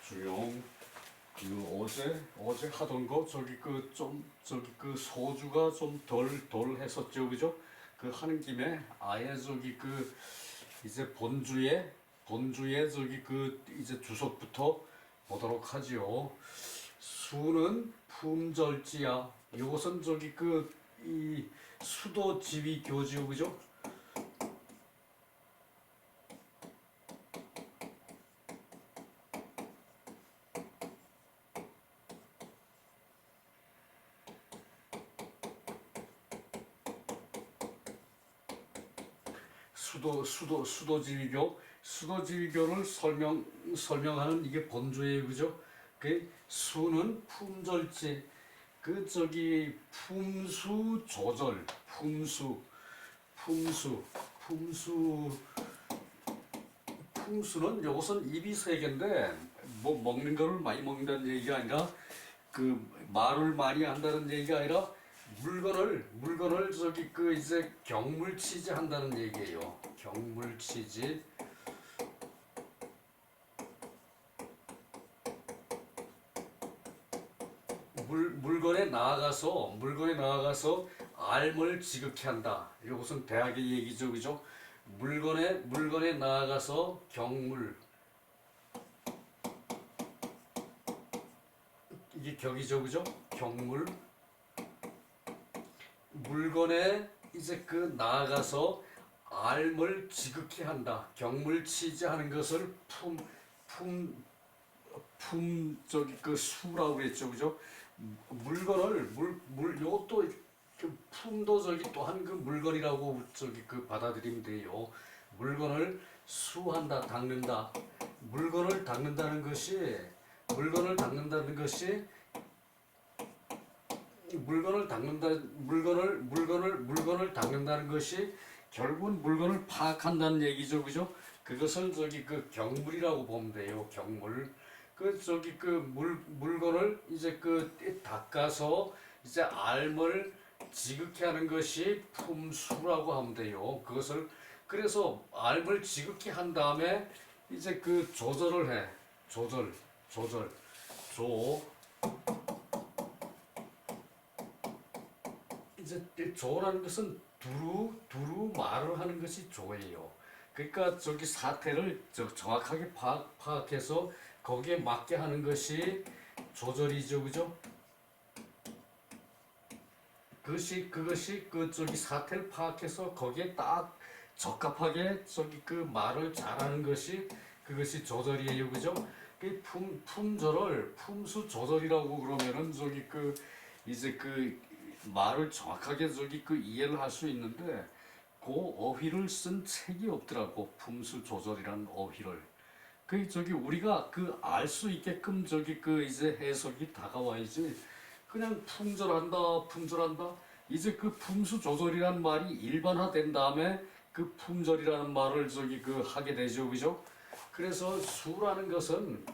주영 어제 하던 거 소주가 좀 덜 했었죠, 그죠? 그 하는 김에 아예 이제 본주의 이제 주석부터 보도록 하지요. 수는 품절지야. 이것은 이 수도 지위 교지요, 그죠? 수도지위교를 설명하는 이게 본주예요, 그죠? 그 수는 품절지, 품수 조절, 품수는 요것은 입이 세 개인데, 뭐 먹는 거를 많이 먹는다는 얘기가 아니라, 그 말을 많이 한다는 얘기가 아니라, 물건을 이제 경물치지 한다는 얘기예요. 경물치지. 물건에 나아가서 알을 지극히 한다. 이것은 대학의 얘기죠, 그죠? 물건에 나아가서 경물, 이게 격이죠, 그죠? 경물. 물건에 이제 나아가서 알을 지극히 한다. 경물치지 하는 것을 수라고 그랬죠, 그죠? 물건을 요것도 품도 또한 물건이라고 받아들이면 돼요. 물건을 수한다, 닦는다. 물건을 닦는다는 것이 물건을 닦는다는 것이 물건을 닦는다는 것이 결국은 물건을 파악한다는 얘기죠, 그죠? 그것을 경물이라고 보면 돼요. 경물. 물건을 이제 닦아서 이제 알을 지극히 하는 것이 품수라고 하면 돼요. 그래서 알을 지극히 한 다음에 이제 조절을 해. 조절. 이제 조라는 것은 두루 말을 하는 것이 조예요. 그러니까 사태를 정확하게 파악해서 거기에 맞게 하는 것이 조절이죠, 그죠? 그것이 사태를 파악해서 거기에 딱 적합하게 말을 잘하는 것이 그것이 조절이에요, 그죠? 품절을 품수 조절이라고 그러면은 이제 말을 정확하게 이해를 할 수 있는데 그 어휘를 쓴 책이 없더라고. 품수 조절이라는 어휘를. 우리가 알 수 있게끔 이제 해석이 다가와야지. 그냥 품절한다. 이제 품수 조절이라는 말이 일반화된 다음에 품절이라는 말을 하게 되죠, 그죠? 그래서 수라는 것은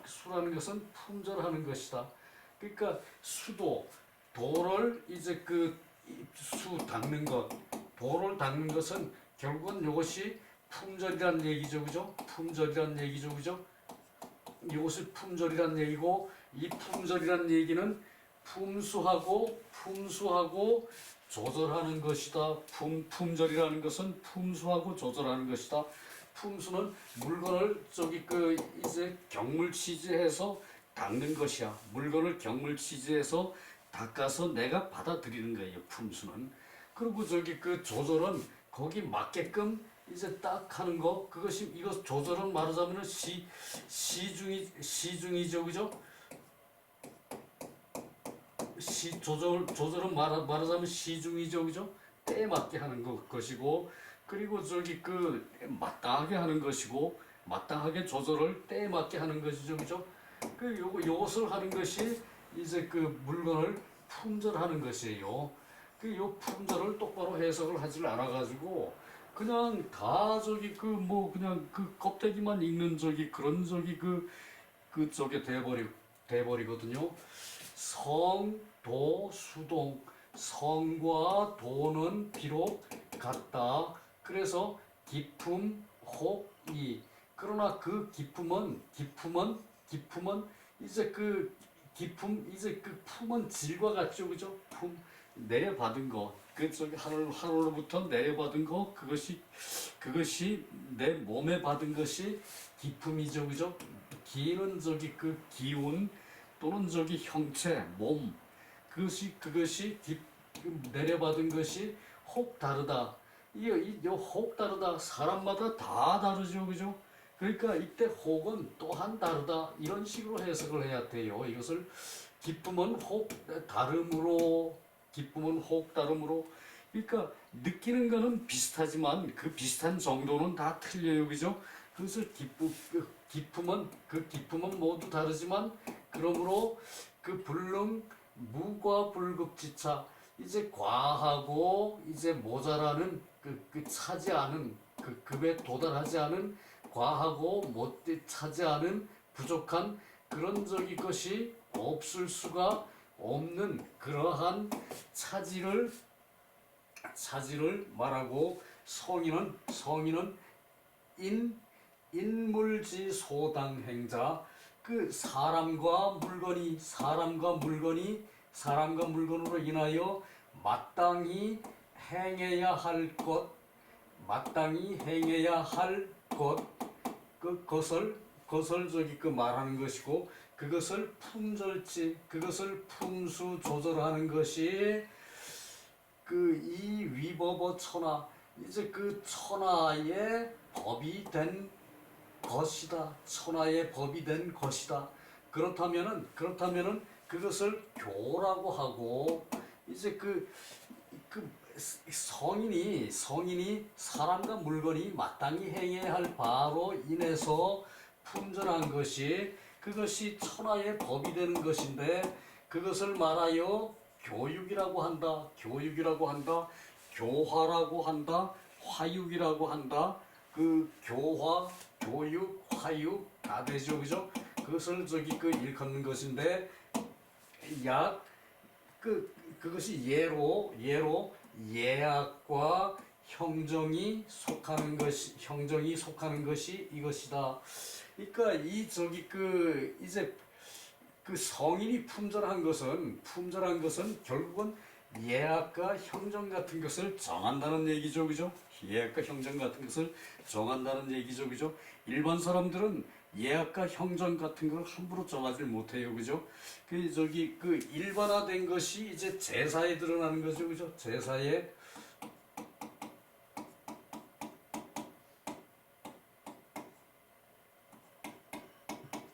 품절하는 것이다. 그러니까 도를 이제 도를 닦는 것은 결국은 이것이 품절이란 얘기죠, 그죠? 이것이 품절이란 얘기고, 이 품절이란 얘기는 품수하고 조절하는 것이다. 품절이라는 것은 품수하고 조절하는 것이다. 품수는 물건을 이제 경물치지해서 닦는 것이야. 물건을 경물치지해서 닦아서 내가 받아들이는 거예요, 품수는. 그리고 조절은 거기 맞게끔 이제 딱 하는 거. 이거 조절은 말하자면은 시중이죠, 그죠? 조절은 말하자면 시중이죠, 그죠? 때에 맞게 하는 것이고, 그리고 마땅하게 하는 것이고, 마땅하게 조절을 때에 맞게 하는 것이죠, 그죠? 요것을 하는 것이 이제 물건을 품절하는 것이에요. 요 품절을 똑바로 해석을 하질 않아가지고, 그냥 다 그냥 껍데기만 읽는 그런 돼버리거든요. 성, 도, 수동. 성과 도는 비록 같다. 그래서 기품, 혹, 이. 그러나 기품은 이제 그 기품, 이제 그 품은 질과 같죠, 그죠? 품 내려받은 거, 그 저기 하늘로부터 내려받은 거, 그것이 내 몸에 받은 것이 기품이죠, 그죠? 기는 저기 그 기운 또는 저기 형체, 몸, 그것이 내려받은 것이 혹 다르다. 이 혹 다르다. 사람마다 다 다르죠, 그죠? 그러니까 이때 혹은 또한 다르다 이런 식으로 해석을 해야 돼요. 이것을 기쁨은 혹 다름으로, 기쁨은 혹 다름으로. 그러니까 느끼는 거는 비슷하지만 그 비슷한 정도는 다 틀려요, 그죠? 그래서 기쁨은 모두 다르지만 그러므로 그 불능 무과 불급지차, 이제 과하고 이제 모자라는 그 차지하는 그 급에 도달하지 않은, 과하고 못 차지하는 부족한 그런 적이 것이 없을 수가 없는 그러한 차지를 말하고, 성인은 인물지소당행자, 그 사람과 물건으로 인하여 마땅히 행해야 할 것, 그것을 저기 그 말하는 것이고, 그것을 그것을 품수 조절하는 것이 그 이 위법어 천하, 이제 그 천하의 법이 된 것이다. 천하의 법이 된 것이다. 그렇다면은 그것을 교라고 하고, 이제 그 성인이 사람과 물건이 마땅히 행해야 할 바로 인해서 품절한 것이, 그것이 천하의 법이 되는 것인데, 그것을 말하여 교육이라고 한다. 교화라고 한다. 화육이라고 한다. 그 교화, 교육, 화육 다 되죠, 그죠? 그것을 저기 그 일컫는 것인데, 그것이 예로 예학과 형정이 속하는 것이 이것이다. 그러니까 이 저기 그 이제 그 성인이 품절한 것은 결국은 예학과 형정 같은 것을 정한다는 얘기죠, 그죠? 예학과 형정 같은 것을 정한다는 얘기죠, 그죠? 일반 사람들은 예학과 형정 같은 걸 함부로 정하지 못해요, 그죠? 그 저기 그 일반화된 것이 이제 제사에 드러나는 거죠, 그죠? 제사에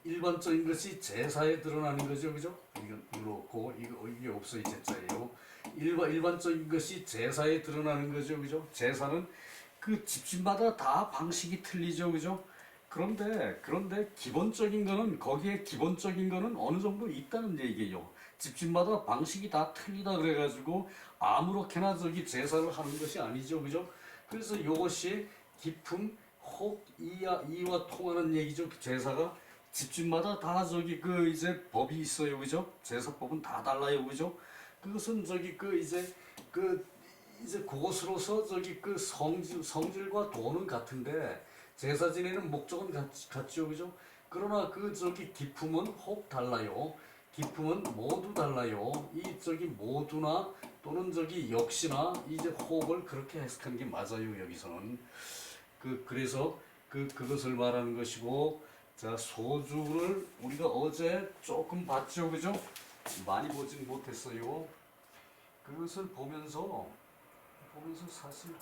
일반적인 것이 제사에 드러나는 거죠, 그죠? 이건 그렇고 이게 없어 이 제자예요. 일반적인 것이 제사에 드러나는 거죠, 그죠? 제사는 그 집집마다 다 방식이 틀리죠, 그죠? 그런데 거기에 기본적인 거는 어느 정도 있다는 얘기예요. 집집마다 방식이 다 틀리다 그래가지고 아무렇게나 저기 제사를 하는 것이 아니죠, 그죠? 그래서 이것이 기품 혹 이와 통하는 얘기죠. 제사가 집집마다 다 저기 그 이제 법이 있어요, 그죠? 제사법은 다 달라요, 그죠? 그것은 저기 그 이제 그것으로서 저기 그 성질과 도는 같은데 제사 지내는 목적은 같죠, 그죠? 그러나 그 저기 기품은 혹 달라요. 기품은 모두 달라요. 이 저기 모두나 또는 저기 역시나 이제 혹을 그렇게 해석하는 게 맞아요, 여기서는. 그래서 그것을 말하는 것이고, 자, 소주를 우리가 어제 조금 봤죠, 그죠? 많이 보진 못했어요. 그것을 보면서 사실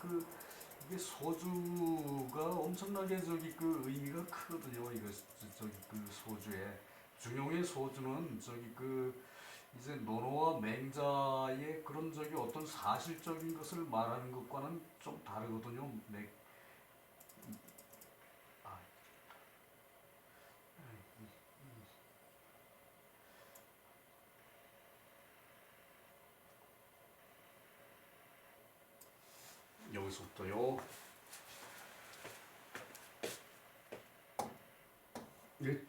이게 소주가 엄청나게 저기 그 의미가 크거든요. 이거 저기 그 소주에 중용의 소주는 저기 그 이제 노노와 맹자의 그런 저기 어떤 사실적인 것을 말하는 것과는 좀 다르거든요. 아, 여기서부터요.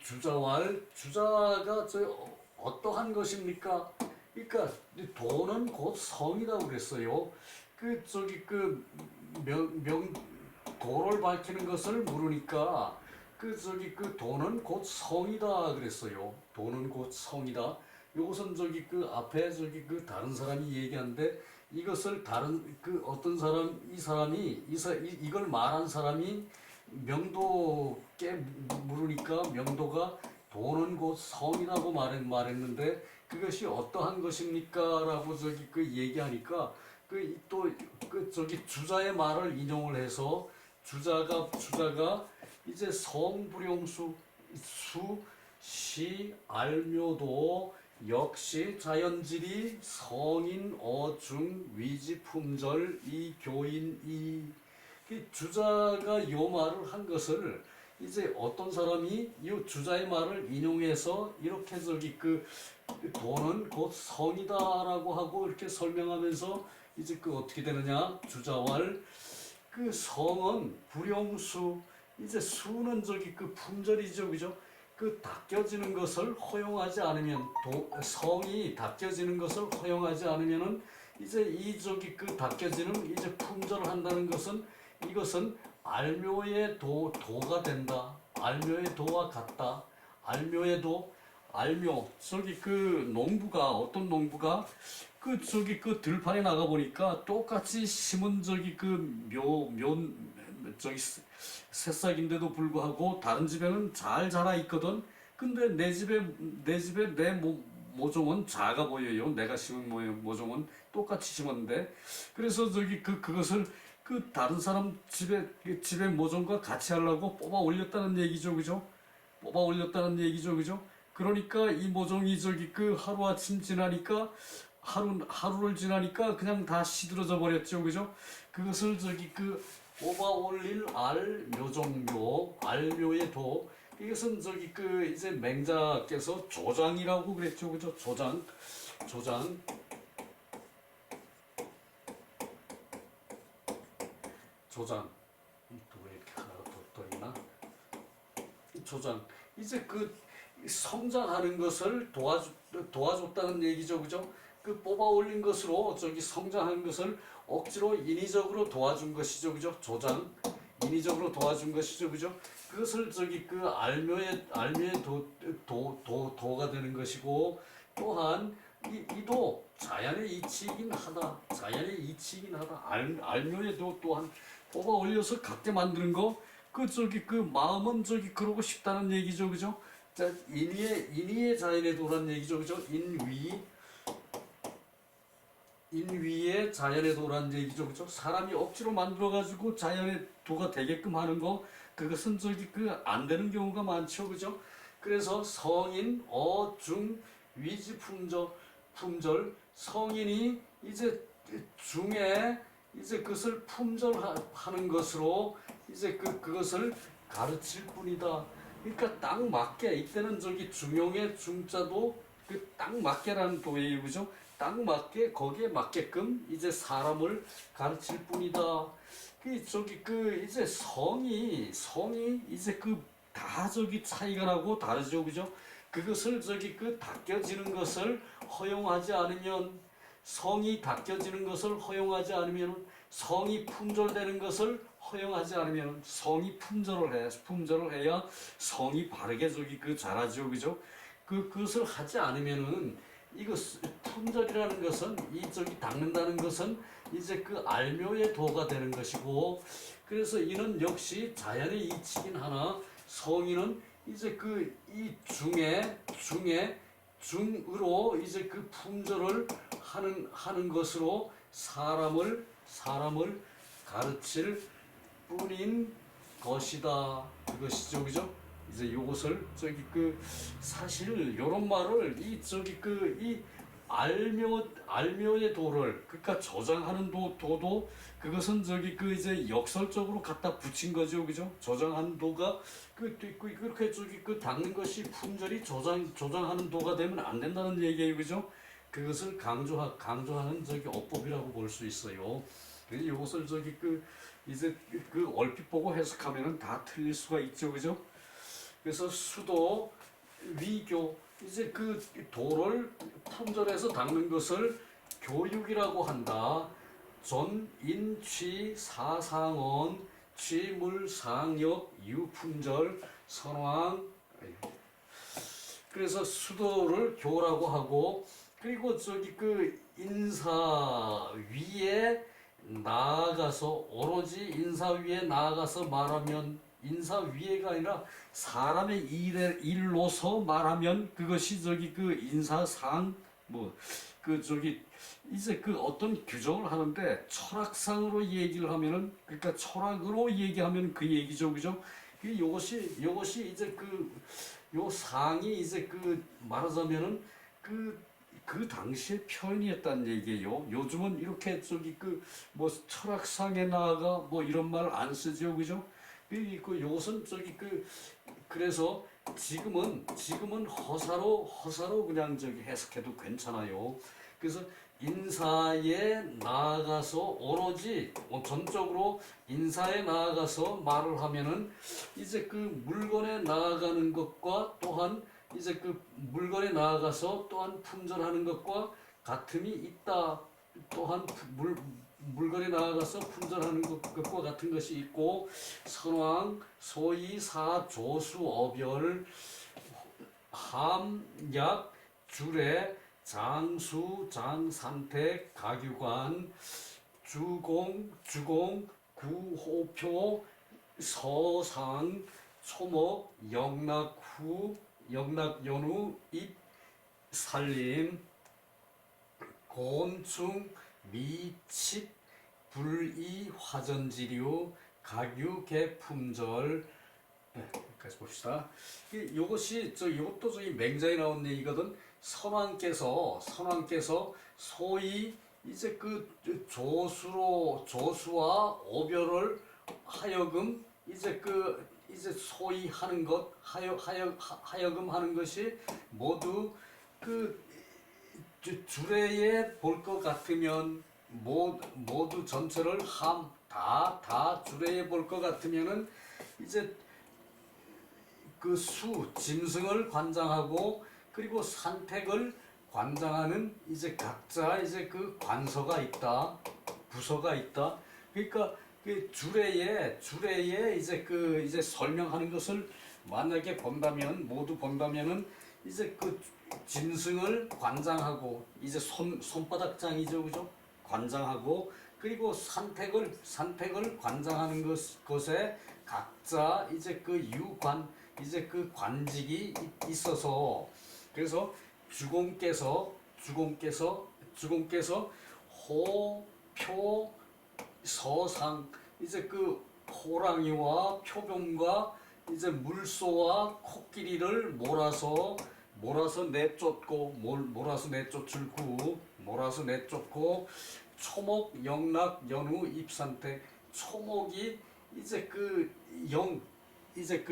주자가 어떠한 것입니까? 그러니까 도는 곧 성이라고 그랬어요. 그 저기 그 명 도를 밝히는 것을 물으니까 그 돈은 곧 성이다 그랬어요. 돈은 곧 성이다. 요것은 그 앞에 다른 사람이 얘기하는데 이것을 다른 어떤 사람 이 사람이 이걸 말한 사람이 명도께 물으니까 명도가 돈은 곧 성이라고 말했는데 그것이 어떠한 것입니까? 라고 얘기하니까 주자의 말을 인용을 해서 주자가 이제 성불용수 시 알묘도 역시 자연질이 성인 어중 위지 품절 이 교인 이 주자가 요 말을 한 것을 이제 어떤 사람이 이 주자의 말을 인용해서 이렇게 돈은 곧 성이다라고 하고 이렇게 설명하면서 이제 어떻게 되느냐 주자왈 성은 불용수 이제 수는 품절이죠 그죠 닦여지는 것을 허용하지 않으면 성이 닦여지는 것을 허용하지 않으면은 이제 닦여지는 이제 품절한다는 것은 이것은 알묘의 도가 된다. 알묘의 도와 같다. 알묘의 도 알묘 농부가 어떤 농부가 들판에 나가 보니까 똑같이 심은 새싹인데도 불구하고 다른 집에는 잘 자라 있거든. 근데 내 집에 내 모종은 작아 보여요. 내가 심은 모종은 똑같이 심었는데 그래서 그것을 다른 사람 집의 모종과 같이 하려고 뽑아 올렸다는 얘기죠, 그죠? 뽑아 올렸다는 얘기죠, 그죠? 그러니까 이 모종이 하루아침 지나니까 하루를 지나니까 그냥 다 시들어져 버렸죠, 그죠? 그것을 뽑아 올릴 알묘종묘 알묘의 도 이것은 이제 맹자께서 조장이라고 그랬죠, 그죠? 조장 또 왜 이렇게 하나가 더 있나? 조장 이제 성장하는 것을 도와줬다는 얘기죠, 그죠? 뽑아 올린 것으로 성장하는 것을 억지로 인위적으로 도와준 것이죠, 그죠? 조장 인위적으로 도와준 것이죠, 그죠? 그것을 알묘의 도가 되는 것이고 또한 이도 자연의 이치이긴 하다. 자연의 이치이긴 하다. 알묘의 도 또한 뽑아 올려서 갖게 만드는 거 마음은 그러고 싶다는 얘기죠, 그죠? 자, 인위의 자연의 도라는 얘기죠, 그죠? 인위의 자연의 도라는 얘기죠, 그죠? 사람이 억지로 만들어가지고 자연의 도가 되게끔 하는 거, 그것은 안 되는 경우가 많죠, 그죠? 그래서 성인, 중, 위지, 품절, 성인이 이제 중에 이제 그것을 품절하는 것으로 이제 그것을 가르칠 뿐이다. 그러니까 딱 맞게 이때는 중용의 중자도 딱 맞게라는 도예요, 그죠? 딱 맞게 거기에 맞게끔 이제 사람을 가르칠 뿐이다. 이제 성이 이제 다 차이가 나고 다르죠, 그죠? 그것을 닦여지는 것을 허용하지 않으면 성이 닦여지는 것을 허용하지 않으면 성이 품절되는 것을 허용하지 않으면 성이 품절을 해야 성이 바르게 자라죠, 그죠? 그것을 하지 않으면은 이거 품절이라는 것은 닦는다는 것은 이제 알묘의 도가 되는 것이고 그래서 이는 역시 자연의 이치긴 하나 성인은 이제 이 중으로 이제 품절을 하는 것으로 사람을 가르칠 뿐인 것이다. 그것이죠, 그죠? 이제 요것을 사실 요런 말을 이 알묘의 도를 그러니까 저장하는 도도 그것은 이제 역설적으로 갖다 붙인 거죠, 그죠? 저장하는 도가 그렇게 닦는 것이 품절이 조장하는 도가 되면 안 된다는 얘기예요, 그죠? 그것을 강조하는 어법이라고 볼 수 있어요. 그래서 이것을 이제 얼핏 보고 해석하면은 다 틀릴 수가 있죠, 그죠? 그래서 수도 위교 이제 도를 품절해서 닦는 것을 교육이라고 한다. 존인취 사상언 취물상역 유품절 선왕. 그래서 수도를 교라고 하고, 그리고 저기 그 인사 위에 나아가서, 오로지 인사 위에 나아가서 말하면, 인사 위에가 아니라 사람의 일로서 말하면 그것이 저기 그 인사상, 뭐 그 저기 이제 그 어떤 규정을 하는데, 철학상으로 얘기를 하면은, 그러니까 철학으로 얘기하면 그 얘기죠, 그죠? 요것이 이제 요 상이 이제 그 말하자면은 그 당시의 표현이었다는 얘기예요. 요즘은 이렇게 저기 그 뭐 철학상에 나아가 뭐 이런 말 안 쓰죠, 그죠? 요것은 저기 그래서 지금은 허사로 그냥 저기 해석해도 괜찮아요. 그래서 인사에 나아가서 오로지 전적으로 인사에 나아가서 말을 하면은 이제 그 물건에 나아가는 것과 또한 이제 그 물건에 나아가서 또한 품절하는 것과 같음이 있다. 또한 물건에 나아가서 품절하는 것과 같은 것이 있고, 선왕, 소위, 사, 조수, 어별, 함, 약, 주례, 장수, 장산택, 가규관, 주공, 구호표, 서상, 초목, 영락후, 영락연후, 입, 살림, 곤충, 미칩, 불이, 화전지류, 가규, 개품절. 네, 여기까지 봅시다. 이것도 저기 맹자에 나온 얘기거든. 선왕께서 소위 이제 그 조수와 어별을 하여금 이제 소위 하는 것, 하여금 하는 것이 모두 그 주례에 볼 것 같으면, 모두 전체를 다 주례에 볼 것 같으면은 이제 그 짐승을 관장하고, 그리고 산택을 관장하는 이제 각자 이제 그 관서가 있다, 부서가 있다. 그러니까 그 주례에 이제 설명하는 것을 만약에 모두 본다면은 이제 그 짐승을 관장하고, 이제 손바닥장이죠, 그죠? 관장하고, 그리고 산택을 관장하는 것에 각자 이제 그 이제 그 관직이 있어서, 그래서 주공께서 호, 표, 서상, 이제 그 호랑이와 표범과 이제 물소와 코끼리를 몰아서 내쫓고, 몰아서 내쫓고, 초목, 영락, 연후, 입산태. 초목이 이제 이제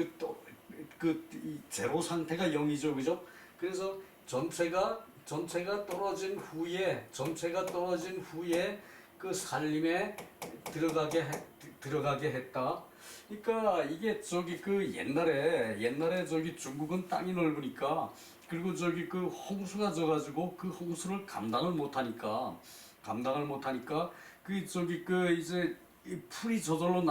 제로 상태가 0이죠, 그죠? 그래서 전체가 떨어진 후에 그 살림에 들어가게 했다. 그러니까 이게 저기 그 옛날에 저기 중국은 땅이 넓으니까, 그리고 저기 그 홍수가 져가지고 그 홍수를 감당을 못하니까 그 저기 그 이제 이 풀이 저절로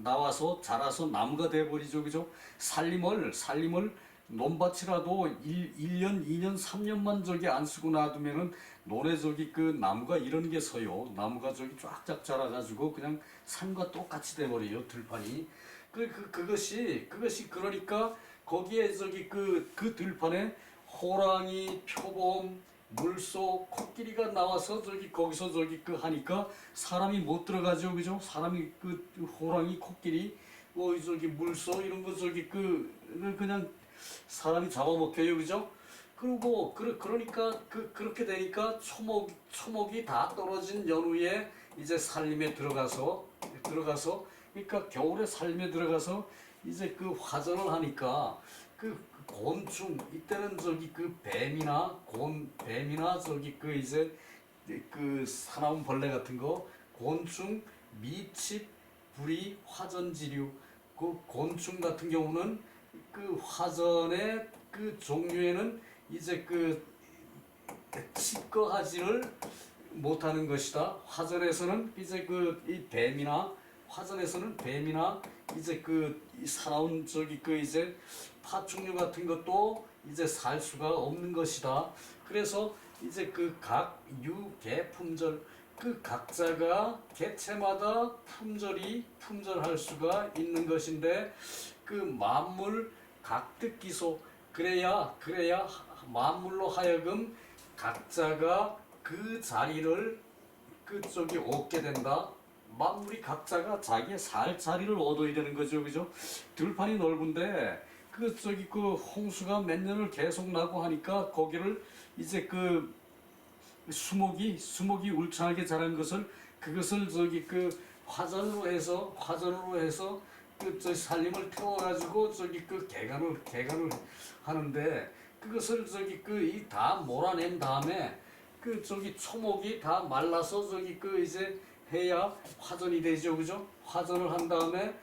나와서 자라서 나무가 돼버리죠, 그죠? 살림을 논밭이라도 1년, 2년, 3년만 저기 안 쓰고 놔두면은 논에 저기 그 나무가 이런 게 서요. 나무가 저기 쫙쫙 자라가지고 그냥 산과 똑같이 돼버려요, 들판이. 그것이 그러니까 거기에 저기 그 들판에 호랑이, 표범, 물소, 코끼리가 나와서 거기서 하니까 사람이 못 들어가죠, 그죠? 사람이 호랑이, 코끼리, 뭐 저기 물소 이런 거 그냥 사람이 잡아먹혀요, 그죠? 그리고 그러니까 그렇게 되니까 초목이 다 떨어진 연후에 이제 살림에 들어가서 그러니까 겨울에 살림에 들어가서 이제 그 화전을 하니까 그 곤충, 이때는 뱀이나 이제 그 사나운 벌레 같은 거, 곤충, 미칩, 부리, 화전지류. 그 곤충 같은 경우는 그 화전의 그 종류에는 이제 칩거하지를 못하는 것이다. 화전에서는 이제 이 뱀이나 이제 이 살아온 이제 파충류 같은 것도 이제 살 수가 없는 것이다. 그래서 이제 각 유개 품절 각자가 개체마다 품절할 수가 있는 것인데 만물 각특기소 그래야 만물로 하여금 각자가 그 자리를 얻게 된다. 만물이 각자가 자기의 살 자리를 얻어야 되는 거죠, 그죠? 들판이 넓은데 홍수가 몇 년을 계속 나고 하니까 거기를 이제 수목이 울창하게 자란 것을 그것을 화전으로 해서 살림을 태워가지고 개간을 하는데 그것을 다 몰아낸 다음에 초목이 다 말라서 이제 해야 화전이 되죠, 그죠? 화전을 한 다음에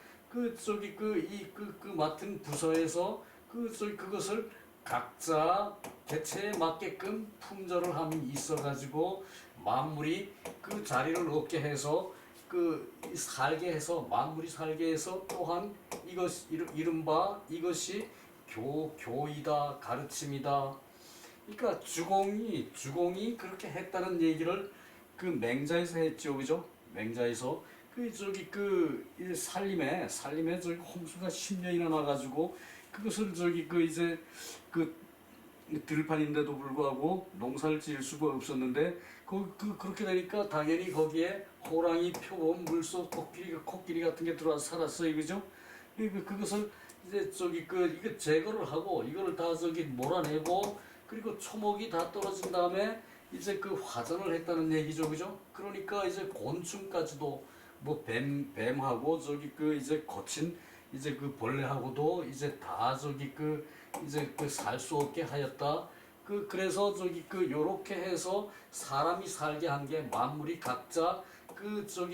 맡은 부서에서 그것을 각자 개체에 맞게끔 품절을 함이 있어가지고 만물이 그 자리를 얻게 해서 만물이 살게 해서 또한 이른바 이것이 교이다, 가르침이다. 그러니까 주공이 그렇게 했다는 얘기를 맹자에서 했죠, 그죠? 맹자에서 살림에 홍수가 10년이나 나가지고 그것을 이제 들판인데도 불구하고 농사를 지을 수가 없었는데 그렇게 되니까 당연히 거기에 호랑이, 표범, 물소, 코끼리 같은 게 들어와서 살았어요, 그죠? 그것을 이제 이거 제거를 하고 이거를 다 몰아내고 그리고 초목이 다 떨어진 다음에 이제 화전을 했다는 얘기죠, 그죠? 그러니까 이제 곤충까지도 뭐 뱀하고 이제 거친 이제 벌레하고도 이제 다 이제 살 수 없게 하였다. 그래서 요렇게 해서 사람이 살게 한 게 만물이 각자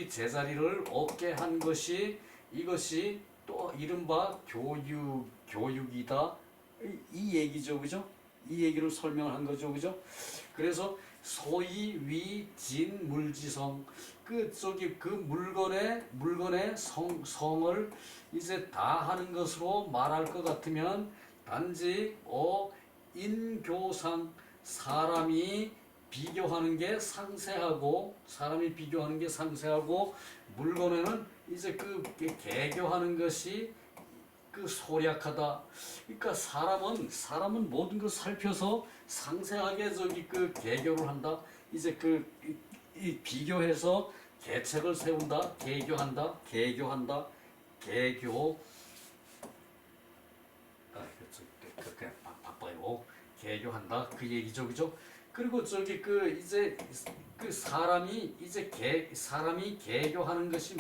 제자리를 얻게 한 것이 이것이 또 이른바 교육이다. 이 얘기죠, 그죠? 이 얘기를 설명한 거죠, 그죠? 그래서 소위 위진 물지성 물건의 성을 이제 다 하는 것으로 말할 것 같으면 단지 인교상 사람이 비교하는 게 상세하고 물건에는 이제 개교하는 것이 소략하다. 그러니까 사람은 모든 걸 살펴서 상세하게 개교를 한다. 이제 이 비교해서 계책을 세운다. 개교한다. 개교. 그냥 바빠요. 개교한다. 그 얘기죠, 그죠? 그리고 이제 사람이 개교하는 것이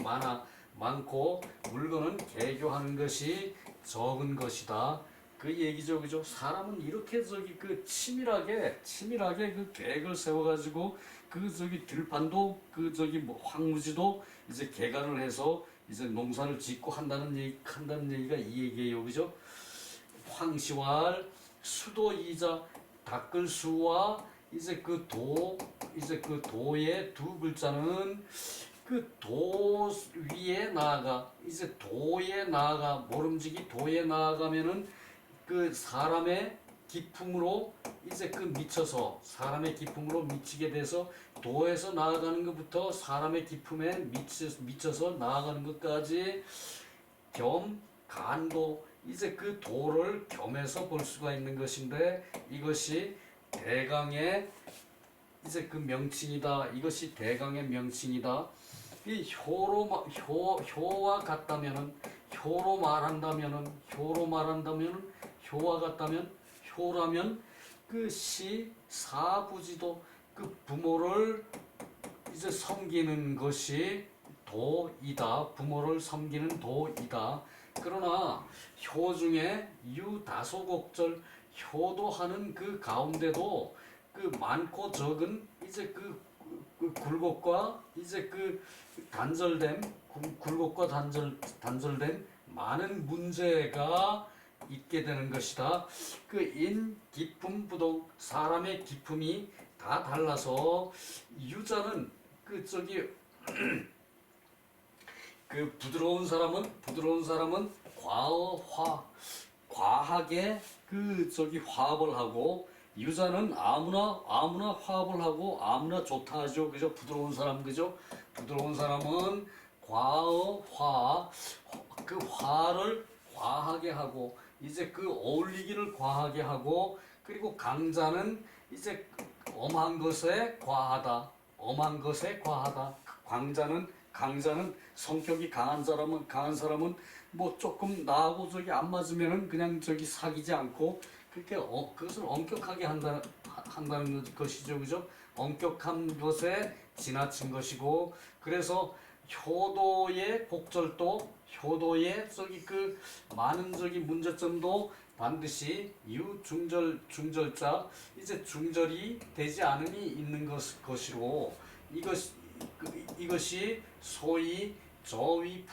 많고 물건은 개교하는 것이 적은 것이다. 그 얘기죠, 그죠? 사람은 이렇게 치밀하게 계획을 세워가지고 들판도 뭐 황무지도 이제 개간을 해서 이제 농사를 짓고 한다는 얘기가 이 얘기예요, 그죠? 황시왈 수도이자 닦을수와 이제 도의 두 글자는 도 위에 나아가 이제 모름지기 도에 나아가면은 사람의 기품으로 이제 사람의 기품으로 미치게 돼서 도에서 나아가는 것부터 사람의 기품에 미쳐서 나아가는 것까지 겸 간도 이제 도를 겸해서 볼 수가 있는 것인데 이것이 대강의 이제 명칭이다. 이것이 대강의 명칭이다. 이 효와 같다면은 효로 말한다면은 효와 같다면 효라면 사부지도 부모를 이제 섬기는 것이 도이다. 부모를 섬기는 도이다. 그러나 효 중에 유다소곡절 효도하는 가운데도 많고 적은 이제 굴곡과 이제 굴곡과 단절된 많은 문제가 있게 되는 것이다. 기품 부동 사람의 기품이 다 달라서 유자는 그 부드러운 사람은 과하게 그 저기 화합을 하고, 유자는 아무나 화합을 하고 아무나 좋다 하죠. 그죠? 부드러운 사람, 그죠? 부드러운 사람은 그 화를 과하게 하고, 이제 그 어울리기를 과하게 하고, 그리고 강자는 이제 엄한 것에 과하다. 엄한 것에 과하다. 강자는 성격이 강한 사람은 뭐 조금 나하고 저기 안 맞으면은 그냥 저기 사귀지 않고, 그렇게 그것을 엄격하게 한다는 것이죠, 그죠? 엄격한 것에 지나친 것이고, 그래서 효도의 곡절도, 효도의 저기 그 많은 저기 문제점도 반드시 중절자, 이제 중절이 되지 않음이 있는 것이로, 이것이 소위 저위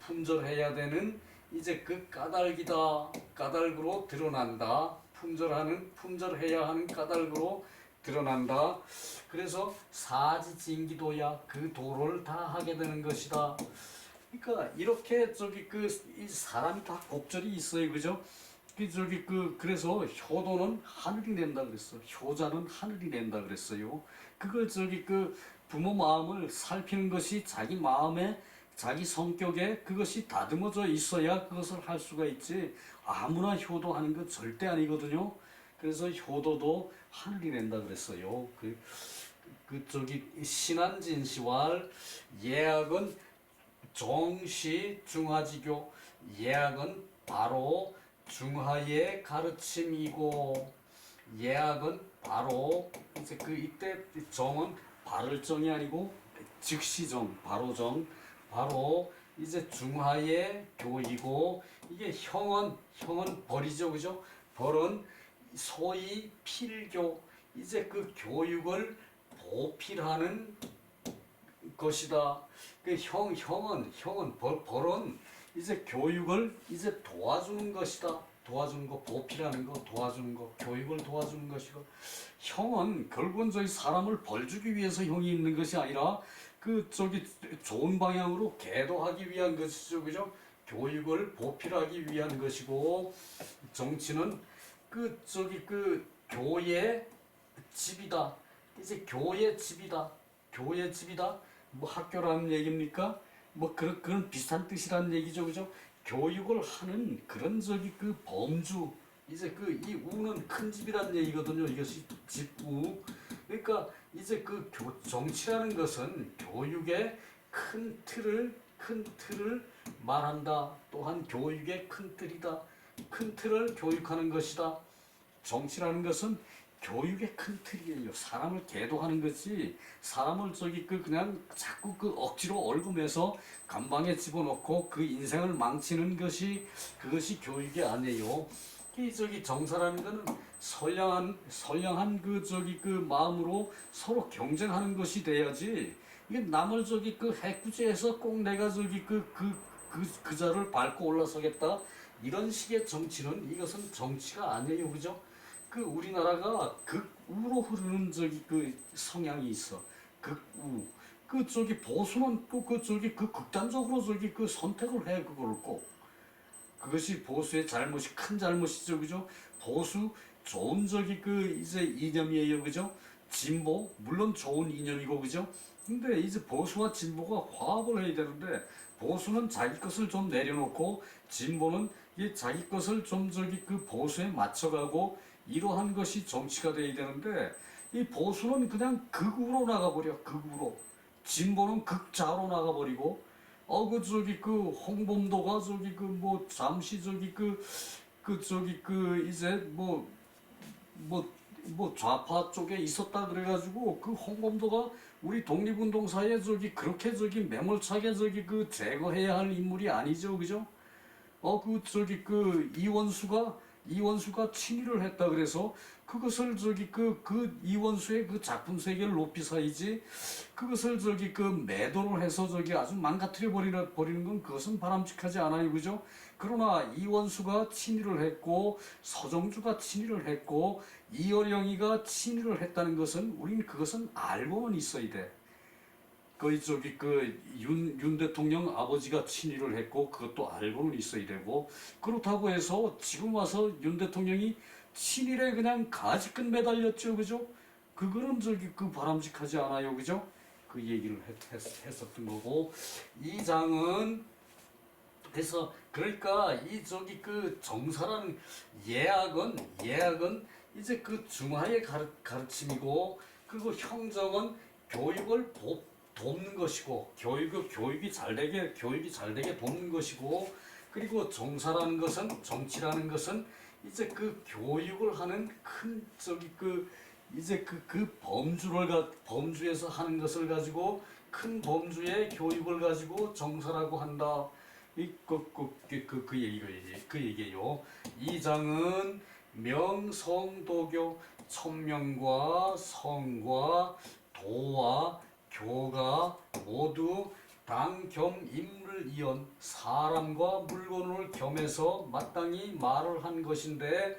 품절해야 되는 이제 그 까닭으로 드러난다. 품절해야 하는 까닭으로 드러난다. 그래서 사지진기도야, 그 도를 다 하게 되는 것이다. 그러니까 이렇게 저기 이 사람이 다 곡절이 있어요, 그죠? 그래서 효도는 하늘이 낸다 그랬어. 효자는 하늘이 낸다 그랬어요. 그걸 부모 마음을 살피는 것이 자기 마음에, 자기 성격에 그것이 다듬어져 있어야 그것을 할 수가 있지. 아무나 효도하는 건 절대 아니거든요. 그래서 효도도 하늘이 낸다 그랬어요. 신안진시왈 예학은 정시 중하지교, 예학은 바로 중하의 가르침이고, 예학은 바로 이제 이때 정은 바를 정이 아니고 즉시정, 바로정, 바로 이제 중하의 교이고, 이게 형은 벌이죠, 그죠? 벌은 소위 필교, 이제 그 교육을 보필하는 것이다. 벌은 이제 교육을 이제 도와주는 것이다. 도와주는 거, 보필하는 거, 도와주는 거, 교육을 도와주는 것이고, 형은 결국은 저희 사람을 벌주기 위해서 형이 있는 것이 아니라 좋은 방향으로 계도하기 위한 것이죠, 그죠? 교육을 보필하기 위한 것이고, 정치는 교의 집이다. 이제 교의 집이다. 교의 집이다. 뭐 학교라는 얘기입니까? 뭐 그런 비슷한 뜻이라는 얘기죠, 그죠? 교육을 하는 그런 범주, 이제 이 우는 큰 집이라는 얘기거든요. 이것이 집우. 그러니까 이제 정치라는 것은 교육의 큰 틀을 말한다. 또한 교육의 큰 틀이다. 큰 틀을 교육하는 것이다. 정치라는 것은 교육의 큰 틀이에요. 사람을 계도하는 것이, 사람을 그냥 자꾸 억지로 얼금해서 감방에 집어넣고 그 인생을 망치는 그것이 교육이 아니에요. 정사라는 것은 선량한 마음으로 서로 경쟁하는 것이 돼야지. 이게 남을 해꾸지해서 꼭 내가 그 자를 밟고 올라서겠다, 이런 식의 정치는, 이것은 정치가 아니에요, 그죠? 우리나라가 극우로 흐르는 성향이 있어. 극우. 보수는 또 극단적으로 선택을 해, 그걸 꼭. 그것이 보수의 큰 잘못이죠, 그죠? 보수, 좋은 이제 이념이에요, 그죠? 진보, 물론 좋은 이념이고, 그죠? 근데 이제 보수와 진보가 화합을 해야 되는데, 보수는 자기 것을 좀 내려놓고, 진보는 자기 것을 좀 보수에 맞춰가고, 이러한 것이 정치가 돼야 되는데, 이 보수는 그냥 극우로 나가버려, 극우로. 진보는 극좌로 나가버리고, 홍범도가 잠시 이제 좌파 쪽에 있었다 그래가지고, 홍범도가 우리 독립운동사에 그렇게 매몰차게 제거해야 할 인물이 아니죠, 그죠? 이원수가 친일을 했다 그래서 그것을 이원수의 작품 세계를 높이 사이지, 그것을 매도를 해서 아주 망가뜨려 버리는 건, 그것은 바람직하지 않아요, 그죠? 그러나 이원수가 친일을 했고, 서정주가 친일을 했고, 이어령이가 친일을 했다는 것은 우린 그것은 알고는 있어야 돼. 거의 저기 그 윤 대통령 아버지가 친일을 했고 그것도 알고는 있어야 되고 그렇다고 해서 지금 와서 윤 대통령이 친일에 그냥 가지끈 매달렸죠, 그죠? 그거는 저기 그 바람직하지 않아요, 그죠? 그 얘기를 했었던 거고 이 장은 그래서 그러니까 이 저기 그 정사라는 예학은 이제 그 중화의 가르침이고 그리고 형정은 교육을 돕는 것이고 교육이 잘 되게 돕는 것이고 그리고 정사라는 것은 정치라는 것은 이제 그 교육을 하는 큰 저기 그 이제 범주에서 하는 것을 가지고 큰 범주의 교육을 가지고 정사라고 한다. 그 얘기예요. 이 장은 명성도교 천명과 성과 도와 교가 모두 당겸인물이언 사람과 물건을 겸해서 마땅히 말을 한 것인데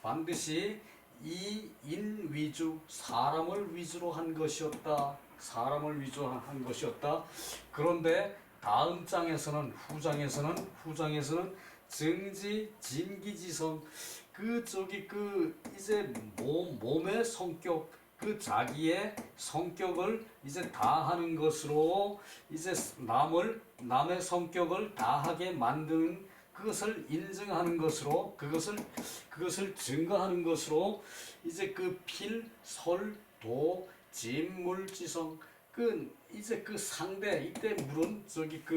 반드시 이 인위주 사람을 위주로 한 것이었다. 사람을 위주로 한 것이었다. 그런데 다음 장에서는 후장에서는 증지 진기지성 그 저기 그 이제 몸의 성격 그 자기의 성격을 이제 다하는 것으로 이제 남의 성격을 다하게 만드는 그것을 인증하는 것으로 그것을 증거하는 것으로 이제 그 필설도 진물지성 그 이제 그 상대 이때 물은 저기 그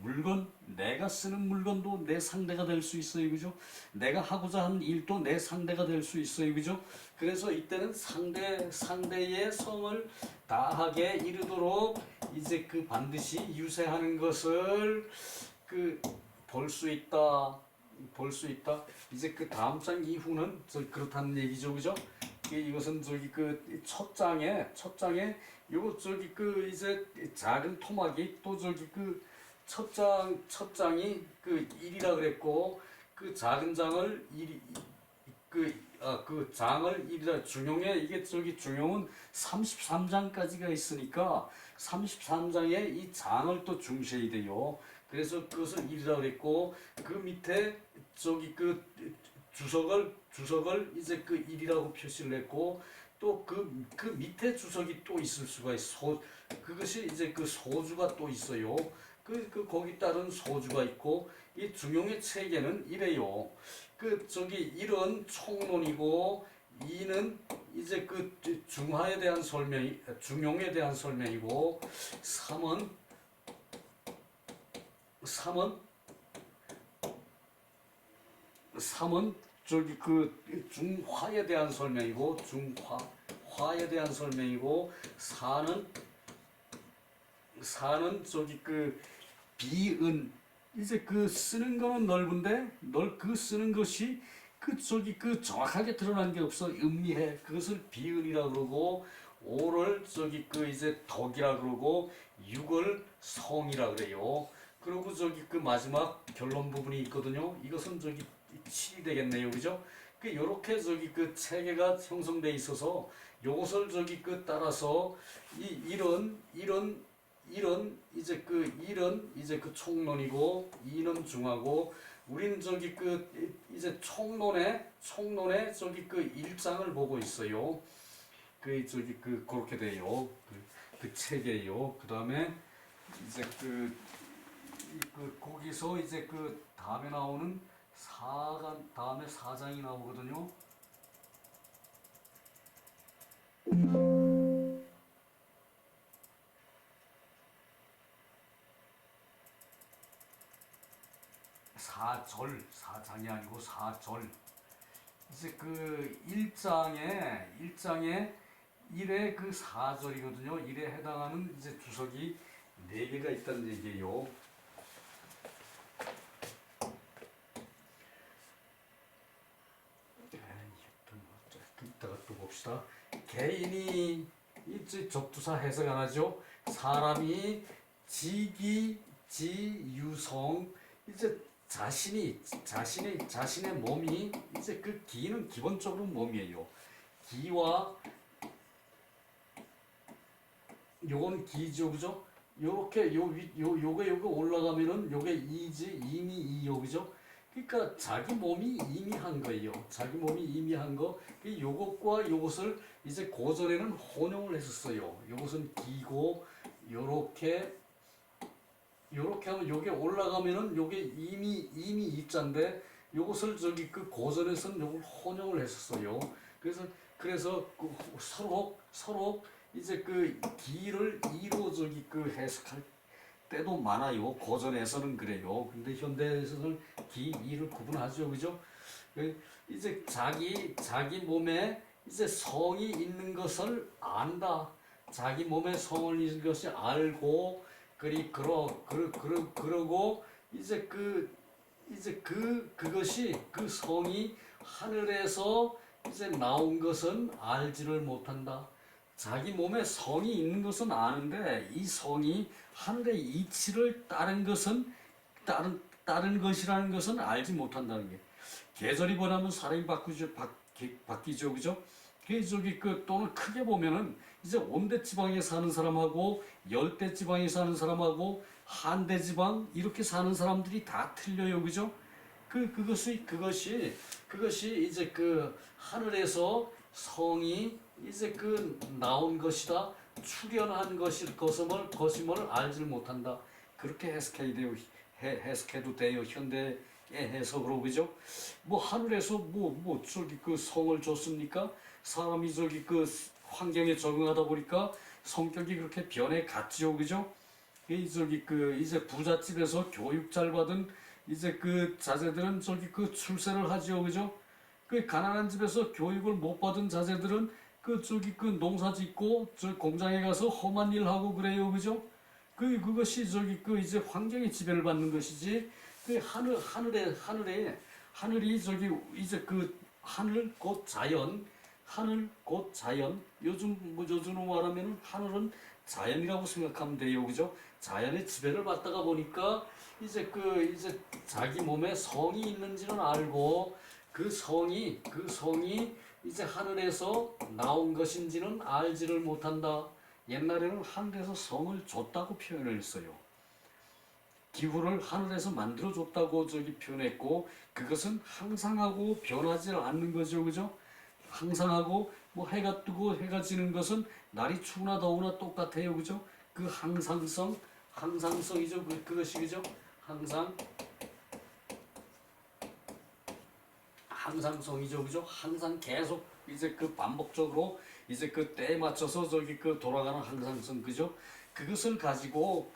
물건 내가 쓰는 물건도 내 상대가 될 수 있어요, 그죠? 내가 하고자 하는 일도 내 상대가 될 수 있어요, 그죠? 그래서 이때는 상대의 성을 다하게 이르도록 이제 그 반드시 유세하는 것을 그 볼 수 있다. 이제 그 다음 장 이후는 그렇다는 얘기죠, 그죠? 이것은 저기 그 첫 장에 요거 저기 그 이제 작은 토막이 또 저기 그 첫 장이 그 1이라 그랬고 그 작은 장을 1 그 장을 1이라 중용에 이게 저기 중용은 33장까지가 있으니까 33장에 이 장을 또 중시해야 돼요. 그래서 그것을 1이라 그랬고 그 밑에 저기 그 주석을 이제 그 1이라고 표시를 했고 또 그 밑에 주석이 또 있을 수가 있어. 그것이 이제 그 소주가 또 있어요. 거기 따른 소주가 있고 이 중용의 체계는 이래요. 그 저기 1은 총론이고 2는 이제 그 중화에 대한 중용에 대한 설명이고 3은 저기 그 중화에 대한 설명이고 화에 대한 설명이고 4는 저기 그 비은 이제 그 쓰는 거는 넓은데 그 쓰는 것이 그 저기 그 정확하게 드러난 게 없어. 음미해. 그것을 비은이라 그러고 5를 저기 그 이제 덕이라 그러고 6을 성이라 그래요. 그리고 저기 그 마지막 결론 부분이 있거든요. 이것은 저기 7이 되겠네요, 그죠? 그 요렇게 저기 그 체계가 형성돼 있어서 요것을 저기 그 따라서 이런 이제 그 1은 이제 그 총론이고 2는 중하고 우리는 저기 그 이제 총론에 저기 그 1장을 보고 있어요. 그 저기 그 그렇게 돼요. 그 체계요. 그다음에 이제 거기서 이제 그 다음에 나오는 다음에 4장이 나오거든요. 사장이 아니고 사절. 이제 그 1장에 1의 그 4절이거든요. 1에 해당하는 이제 주석이 4개가 있다는 얘기예요. 이따가 또 봅시다. 개인이 이제 접두사 해석 안 하죠. 사람이 지기지유성 이제 자신의 몸이 이제 그 기는 기본적으로 몸이에요. 기와 요건 기죠, 그죠? 요렇게 요게 올라가면은 요게 이지 이미 이요, 그죠? 그러니까 자기 몸이 이미 한 거예요. 자기 몸이 이미 한 거. 요것과 요것을 이제 고전에는 혼용을 했었어요. 요것은 기고 요렇게 하면 요게 올라가면은 요게 이미 이자인데 요것을 저기 그 고전에서는 요걸 혼용을 했었어요. 그래서 그 서로 이제 그 기를 이로 저기 그 해석할 때도 많아요. 고전에서는 그래요. 근데 현대에서는 기, 이를 구분하죠. 그죠? 이제 자기 몸에 이제 성이 있는 것을 안다. 자기 몸에 성을 있는 것이 알고 그러고 그것이 그 성이 하늘에서 이제 나온 것은 알지를 못한다. 자기 몸에 성이 있는 것은 아는데 이 성이 하늘의 이치를 따른 것이라는 것은 알지 못한다는 게. 계절이 변하면 사람이 바뀌죠, 그죠? 또는 크게 보면은 이제 온대 지방에 사는 사람하고 열대 지방에 사는 사람하고 한대 지방 이렇게 사는 사람들이 다 틀려요, 그죠? 그것이 이제 그 하늘에서 성이 이제 그 나온 것이다, 출현한 것임을 알지를 못한다. 그렇게 해석해도 돼요. 현대의 해석으로, 그죠? 뭐 하늘에서 저기 그 성을 줬습니까? 사람이 저기 그 환경에 적응하다 보니까 성격이 그렇게 변해 갔죠, 그죠? 이제 부잣집에서 교육 잘 받은 이제 그 자제들은 저기 그 출세를 하죠, 그죠? 그 가난한 집에서 교육을 못 받은 자제들은 그 농사 짓고 저 공장에 가서 험한 일 하고 그래요, 그죠? 그것이 이제 환경의 지배를 받는 것이지. 하늘이 저기 이제 그 하늘 곧 자연. 요즘으로 말하면 하늘은 자연이라고 생각하면 돼요, 그죠? 자연의 지배를 받다가 보니까 이제 자기 몸에 성이 있는지는 알고 그 성이 이제 하늘에서 나온 것인지는 알지를 못한다. 옛날에는 하늘에서 성을 줬다고 표현을 했어요. 기후를 하늘에서 만들어줬다고 저기 표현했고, 그것은 항상하고 변하지 않는 거죠, 그죠? 항상하고 뭐 해가 뜨고 해가 지는 것은 날이 추우나 더우나 똑같아요, 그죠? 그 항상성이죠, 그것이, 그죠? 항상성이죠, 그죠? 항상 계속 이제 그 반복적으로 이제 그 때에 맞춰서 저기 그 돌아가는 항상성, 그죠? 그것을 가지고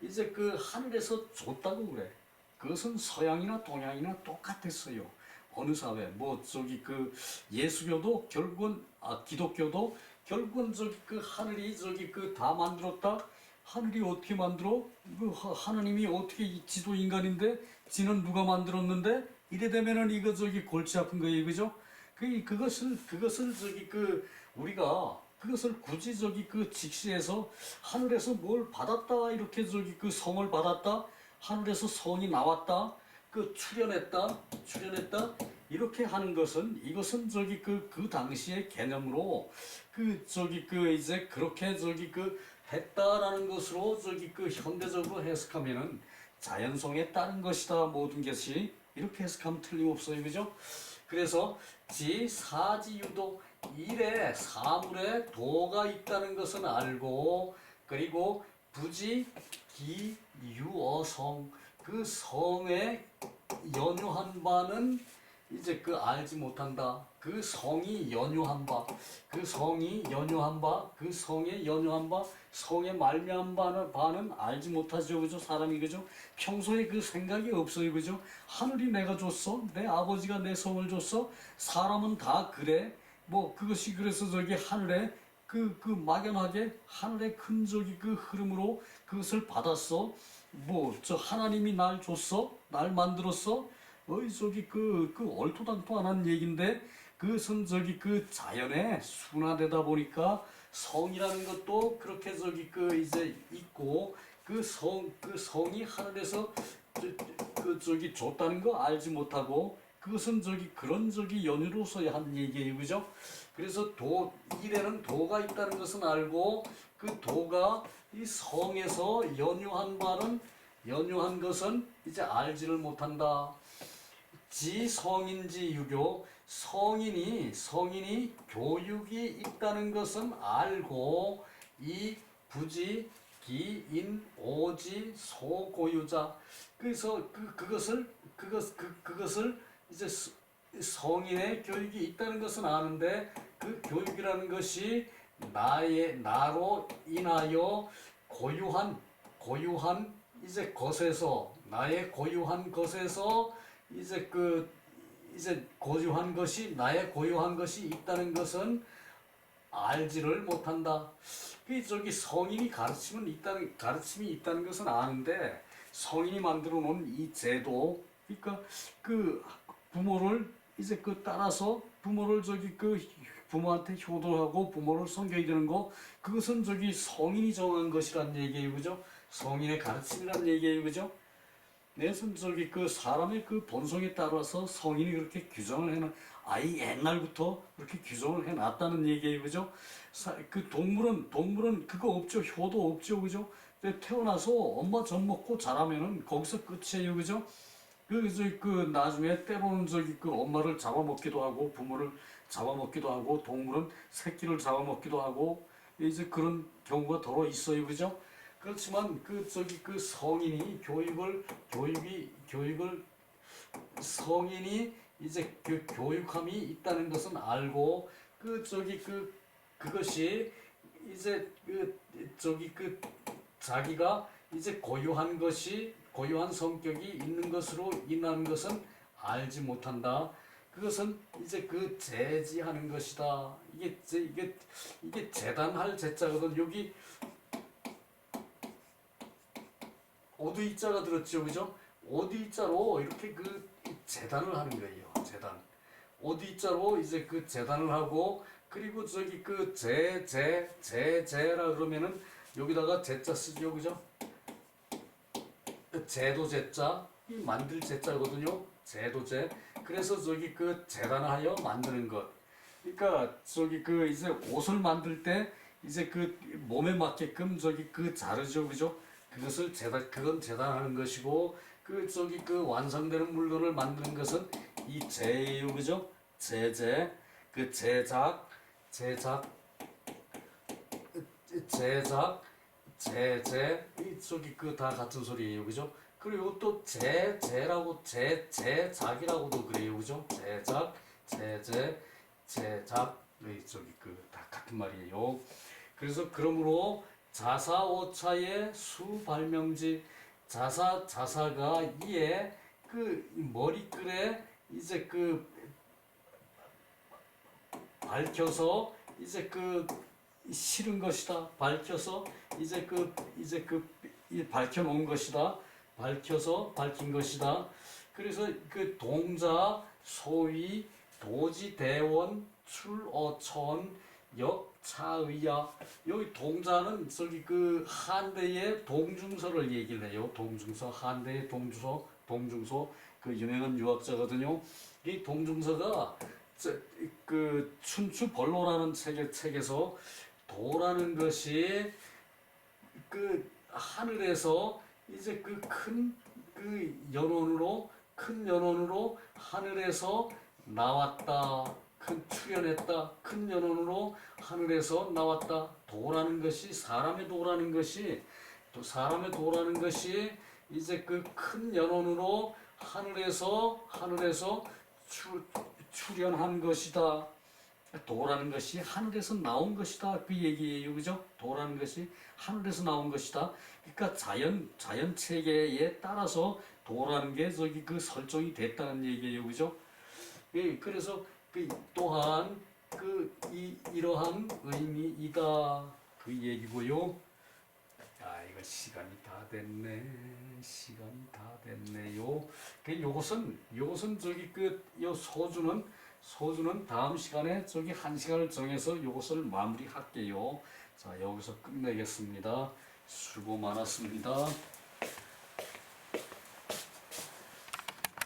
이제 그 하늘에서 줬다고 그래. 그것은 서양이나 동양이나 똑같았어요. 어느 사회, 뭐 저기 그 예수교도 결국은 기독교도 결국은 저기 그 하늘이 저기 그 다 만들었다. 하늘이 어떻게 만들어? 그 하나님이 어떻게 지도 인간인데 지는 누가 만들었는데 이래 되면은 이거 저기 골치 아픈 거예요, 그죠? 그것을 저기 그 우리가 그것을 굳이 저기 그 직시해서 하늘에서 뭘 받았다 이렇게 저기 그 성을 받았다, 하늘에서 성이 나왔다, 그 출현했다 이렇게 하는 것은 이것은 저기 그 당시의 개념으로 저기 그 이제 그렇게 저기 그 했다라는 것으로 저기 그 현대적으로 해석하면은 자연성에 따른 것이다, 모든 것이. 이렇게 해석하면 틀림없어요, 그죠? 그래서 사지유도 일에 사물에 도가 있다는 것은 알고, 그리고 부지기유어성, 그 성에 연유한 바는 이제 그 알지 못한다. 그 성에 연유한 바, 성에 말미암은 바는 알지 못하죠, 그죠? 사람이, 그죠? 평소에 그 생각이 없어요, 그죠? 하늘이 내가 줬어, 내 아버지가 내 성을 줬어. 사람은 다 그래. 뭐 그것이 그래서 저기 하늘에 막연하게 하늘의 큰 저기 그 흐름으로 그것을 받았어. 뭐 저 하나님이 날 줬어, 날 만들었어. 저기 그 얼토당토안한 얘긴데, 그것은 저기 그 자연에 순화되다 보니까 성이라는 것도 그렇게 저기 그 이제 있고, 그 성이 하늘에서 저기 줬다는 거 알지 못하고, 그것은 그런 연유로서 한 얘기예요, 그죠? 그래서 일에는 도가 있다는 것은 알고 그 도가 이 성에서 연유한 것은 이제 알지를 못한다. 지성인지 유교, 성인이 교육이 있다는 것은 알고 이 부지 기인 오지 소고유자. 그래서 그것을 이제 성인의 교육이 있다는 것은 아는데 그 교육이라는 것이 나로 인하여 고유한 이제 것에서 나의 고유한 것에서 이제 고유한 것이 나의 고유한 것이 있다는 것은 알지를 못한다. 성인이 가르침이 있다는 것은 아는데 성인이 만들어 놓은 이 제도, 그러니까 부모를 이제 따라서 부모를 부모한테 효도하고 부모를 섬겨야 되는 거, 그것은 성인이 정한 것이란 얘기예요, 그죠? 성인의 가르침이란 얘기예요, 그죠? 내선 사람의 본성에 따라서 성인이 그렇게 규정을 해놔, 아예 옛날부터 그렇게 규정을 해놨다는 얘기예요, 그죠? 동물은 그거 없죠, 효도 없죠, 그죠? 태어나서 엄마 젖 먹고 자라면은 거기서 끝이에요, 그죠? 나중에 때로는 엄마를 잡아먹기도 하고 부모를 잡아먹기도 하고 동물은 새끼를 잡아먹기도 하고 이제 그런 경우가 더러 있어요, 그죠? 그렇지만 성인이 교육을 성인이 이제 교육함이 있다는 것은 알고 그것이 이제 자기가 이제 고유한 성격이 있는 것으로 인한 것은 알지 못한다. 그것은 이제 제지하는 것이다. 이게 재단할 제자거든. 여기 오두이자가 들었죠, 그죠? 오두이자로 이렇게 재단을 하는 거예요. 재단. 오두이자로 이제 재단을 하고, 그리고 제라 그러면은 여기다가 제자 쓰죠, 그죠? 제도 제자, 이 만들 제자거든요. 제도제. 그래서 재단하여 만드는 것. 그러니까 이제 옷을 만들 때 이제 몸에 맞게끔 자르죠, 그죠? 그건 재단하는 것이고, 완성되는 물건을 만드는 것은 이 제예요, 그죠? 제제, 제작, 제제, 다 같은 소리예요, 그죠? 그리고 또 제작이라고도 그래요, 그죠? 제작, 제제, 제작, 다 같은 말이에요. 그래서 그러므로 자사오차의 수발명지, 자사가 이에 머리글에 이제 밝혀서 이제 실은 것이다. 밝혀서 이제 밝혀놓은 것이다. 밝혀서 밝힌 것이다. 그래서 동자 소위 도지대원 출어천 역차의야. 여기 동자는 한대의 동중서를 얘기를 해요. 동중서, 한대의 동중서 유명한 유학자거든요. 이 동중서가 춘추벌로라는 책에서 도라는 것이 하늘에서 이제 큰 연원으로 하늘에서 나왔다. 출현했다. 큰 연원으로 하늘에서 나왔다. 도라는 것이 사람의 도라는 것이 이제 큰 연원으로 하늘에서 출현한 것이다. 도라는 것이 하늘에서 나온 것이다. 그 얘기예요, 그죠? 도라는 것이 하늘에서 나온 것이다. 그러니까 자연 체계에 따라서 도라는 게 설정이 됐다는 얘기예요, 그죠? 예, 그래서 또한 이러한 의미이다. 그 얘기고요. 아, 이거 시간이 다 됐네요. 요것은 요 소주는 다음 시간에 1시간을 정해서 요것을 마무리할게요. 자, 여기서 끝내겠습니다. 수고 많았습니다.